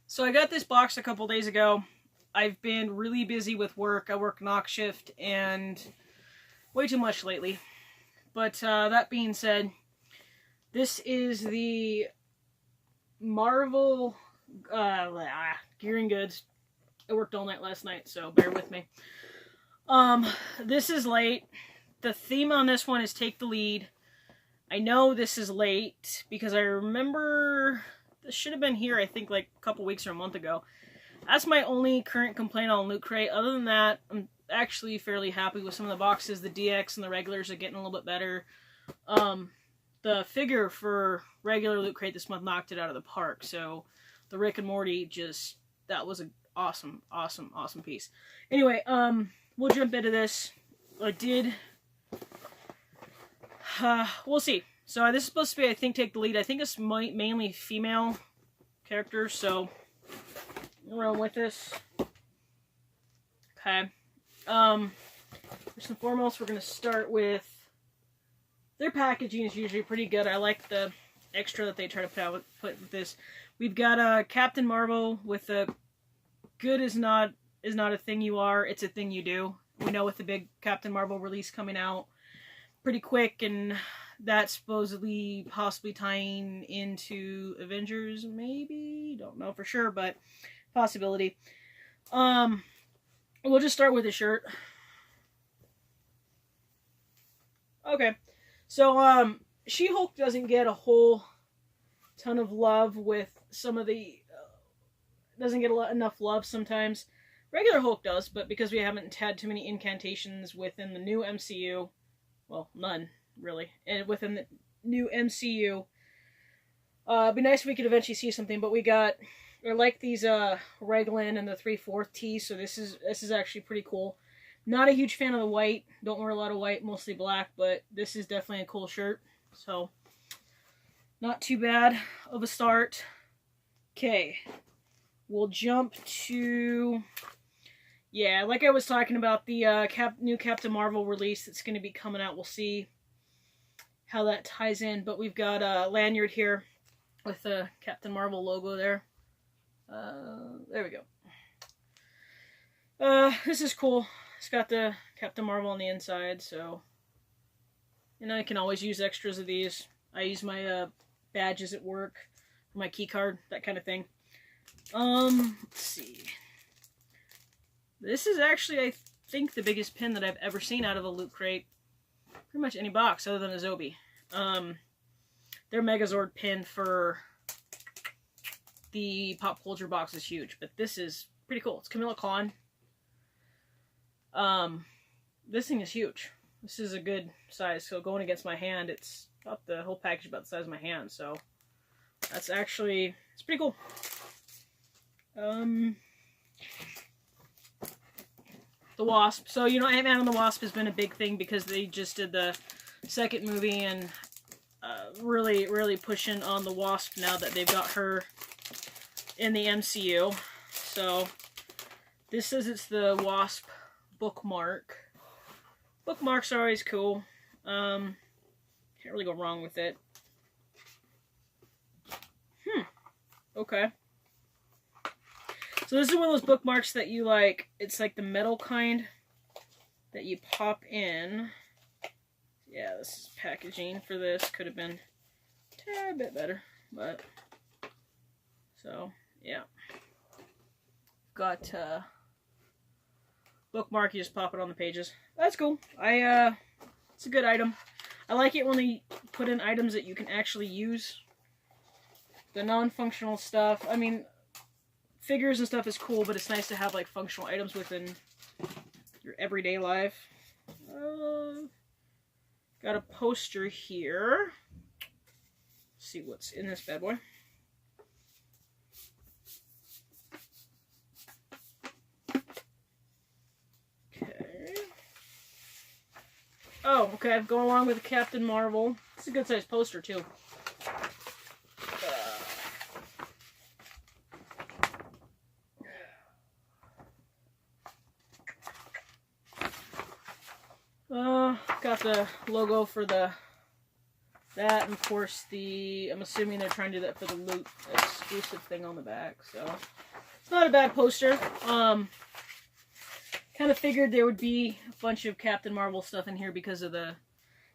So I got this box a couple days ago. I've been really busy with work. I work knock shift and way too much lately. But that being said, this is the Marvel Gearing Goods. I worked all night last night, so bear with me. This is late. The theme on this one is Take the Lead. I know this is late because I remember this should have been here, I think, like a couple weeks or a month ago. That's my only current complaint on Loot Crate. Other than that, I'm actually fairly happy with some of the boxes. The DX and the regulars are getting a little bit better. The figure for regular Loot Crate this month knocked it out of the park. So the Rick and Morty that was an awesome piece. Anyway, we'll jump into this. We'll see. So this is supposed to be, I think, Take the Lead. I think it's mainly female characters, so we'll run with this. Okay. First and foremost, we're going to start with their packaging is usually pretty good. I like the extra that they try to put with this. We've got Captain Marvel with the good is not a thing you are, it's a thing you do. We know with the big Captain Marvel release coming out pretty quick, and that's supposedly possibly tying into Avengers, maybe? Don't know for sure, but possibility. We'll just start with the shirt. Okay. So, She-Hulk doesn't get a whole ton of love with some of the... doesn't get enough love sometimes. Regular Hulk does, but because we haven't had too many incantations within the new MCU... Well, none, really. And within the new MCU... it'd be nice if we could eventually see something, but we got... I like these Raglan and the 3/4 T, so this is actually pretty cool. Not a huge fan of the white. Don't wear a lot of white, mostly black, but this is definitely a cool shirt. So, not too bad of a start. Okay. We'll jump to... Yeah, like I was talking about, the new Captain Marvel release that's going to be coming out. We'll see how that ties in. But we've got a lanyard here with the Captain Marvel logo there. There we go. This is cool. It's got the Captain Marvel on the inside, so... And I can always use extras of these. I use my badges at work, my key card, that kind of thing. Let's see. This is actually, I think, the biggest pin that I've ever seen out of a Loot Crate. Pretty much any box other than a Zobi. Their Megazord pin for the Pop Culture box is huge, but this is pretty cool. It's Camilla Khan. This thing is huge. This is a good size, so going against my hand, it's about the whole package about the size of my hand, so that's actually, it's pretty cool. The Wasp. So, you know, Ant-Man and the Wasp has been a big thing because they just did the second movie and really pushing on the Wasp now that they've got her in the MCU. So, this says it's the Wasp bookmark. Bookmarks are always cool. Can't really go wrong with it. Okay. So this is one of those bookmarks that you like, it's like the metal kind that you pop in. Yeah, this is packaging for this. Could have been a tad bit better, but... So, yeah. Got, bookmark, you just pop it on the pages. That's cool. It's a good item. I like it when they put in items that you can actually use. The non-functional stuff, I mean, figures and stuff is cool, but it's nice to have, like, functional items within your everyday life. Got a poster here. Let's see what's in this bad boy. Oh, okay, going along with Captain Marvel. It's a good sized poster, too. Got the logo for the That, and of course, I'm assuming they're trying to do that for the Loot exclusive thing on the back, so it's not a bad poster. Kind of figured there would be a bunch of Captain Marvel stuff in here because of the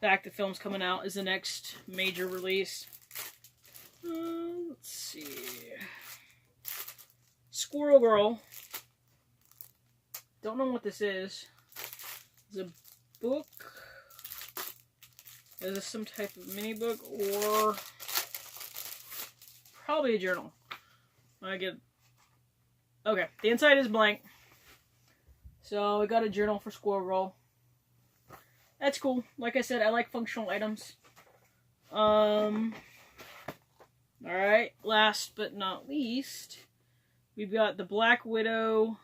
fact that film's coming out as the next major release. Let's see. Squirrel Girl. Don't know what this is. It's a book. Is this some type of mini book or probably a journal? Okay, the inside is blank. So we got a journal for Squirrel Girl. That's cool. Like I said, I like functional items. Alright, last but not least, we've got the Black Widow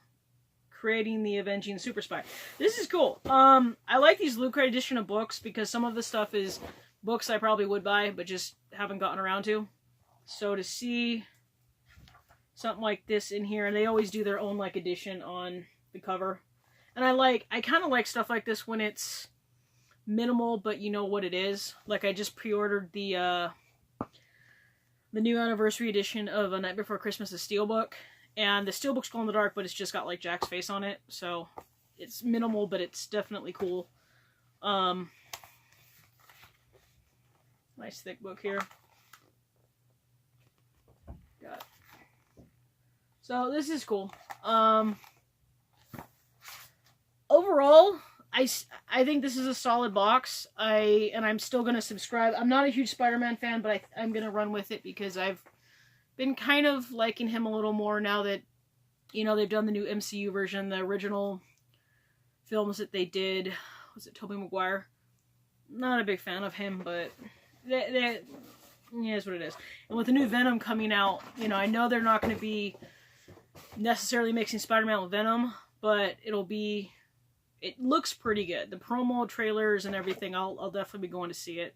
creating the Avenging Super Spy. This is cool. I like these Loot Crate edition of books because some of the stuff is books I probably would buy but just haven't gotten around to. So to see something like this in here, and they always do their own like edition on the cover. And I kind of like stuff like this when it's minimal but you know what it is. Like I just pre-ordered the new anniversary edition of A Night Before Christmas, a Steelbook. And the Steelbook's glow in the dark, but it's just got like Jack's face on it. So it's minimal, but it's definitely cool. Nice thick book here. Got. So this is cool. Overall, I think this is a solid box. I'm still gonna subscribe. I'm not a huge Spider-Man fan, but I'm gonna run with it because I've been kind of liking him a little more now that, you know, they've done the new MCU version. The original films that they did, was it Tobey Maguire? Not a big fan of him, but yeah, it's what it is. And with the new Venom coming out, you know, I know they're not going to be necessarily mixing Spider-Man with Venom, but it looks pretty good. The promo trailers and everything, I'll definitely be going to see it.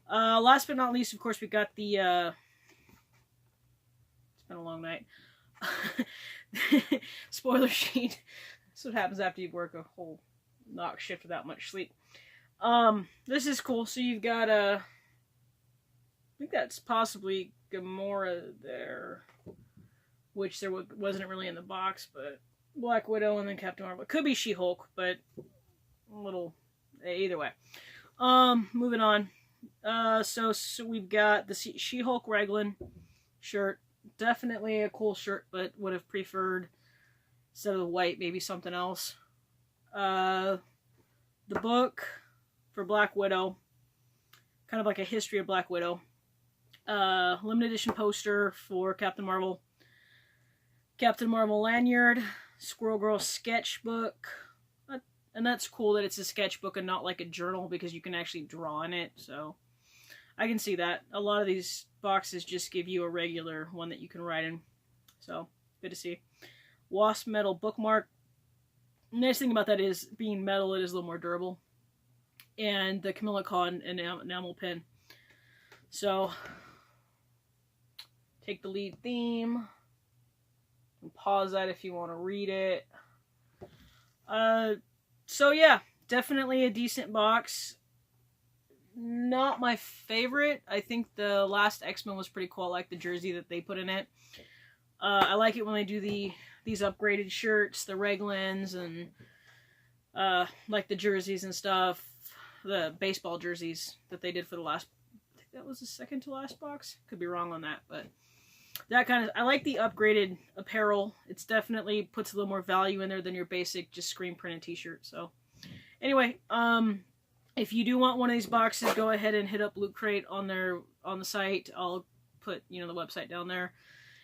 Last but not least, of course, we got the it's been a long night. Spoiler sheet. That's what happens after you work a whole knock shift without much sleep. This is cool. So you've got I think that's possibly Gamora there, which there wasn't really in the box, but Black Widow and then Captain Marvel. It could be She-Hulk, but a little either way. Moving on. So we've got the She-Hulk Raglan shirt. Definitely a cool shirt, but would have preferred, instead of the white, maybe something else. The book for Black Widow, kind of like a history of Black Widow. Limited edition poster for Captain Marvel. Captain Marvel lanyard. Squirrel Girl sketchbook. And that's cool that it's a sketchbook and not like a journal because you can actually draw in it, so I can see that. A lot of these boxes just give you a regular one that you can write in. So, good to see. Wasp metal bookmark. Nice thing about that is, being metal, it is a little more durable. And the Camilla Khan enamel pin. So, take the lead theme. And pause that if you want to read it. So yeah, definitely a decent box. Not my favorite. I think the last X-Men was pretty cool. I like the jersey that they put in it. I like it when they do these upgraded shirts, the Reglans, and like the jerseys and stuff. The baseball jerseys that they did for the last, I think that was the second to last box. Could be wrong on that, but that kind of, I like the upgraded apparel. It's definitely puts a little more value in there than your basic just screen printed t-shirt. So anyway, if you do want one of these boxes, go ahead and hit up Loot Crate on the site. I'll put, you know, the website down there,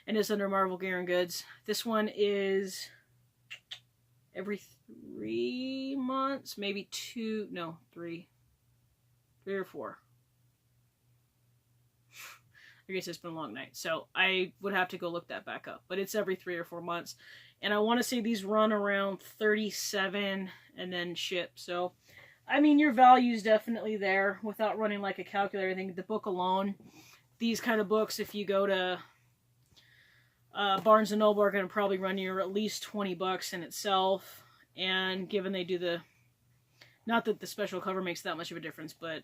and it's under Marvel Gear and Goods. This one is every 3 months, maybe 3 or 4. I guess it's been a long night, so I would have to go look that back up. But it's every 3 or 4 months, and I want to say these run around $37 and then ship. So, I mean, your value is definitely there without running like a calculator. I think the book alone, these kind of books, if you go to Barnes & Noble, are going to probably run you at least $20 in itself. And given they do not that the special cover makes that much of a difference, but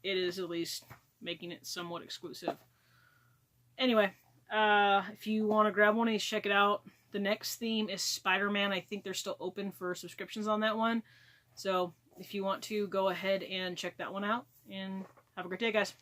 it is at least making it somewhat exclusive. Anyway, if you want to grab one of these, check it out. The next theme is Spider-Man. I think they're still open for subscriptions on that one. So if you want to, go ahead and check that one out. And have a great day, guys.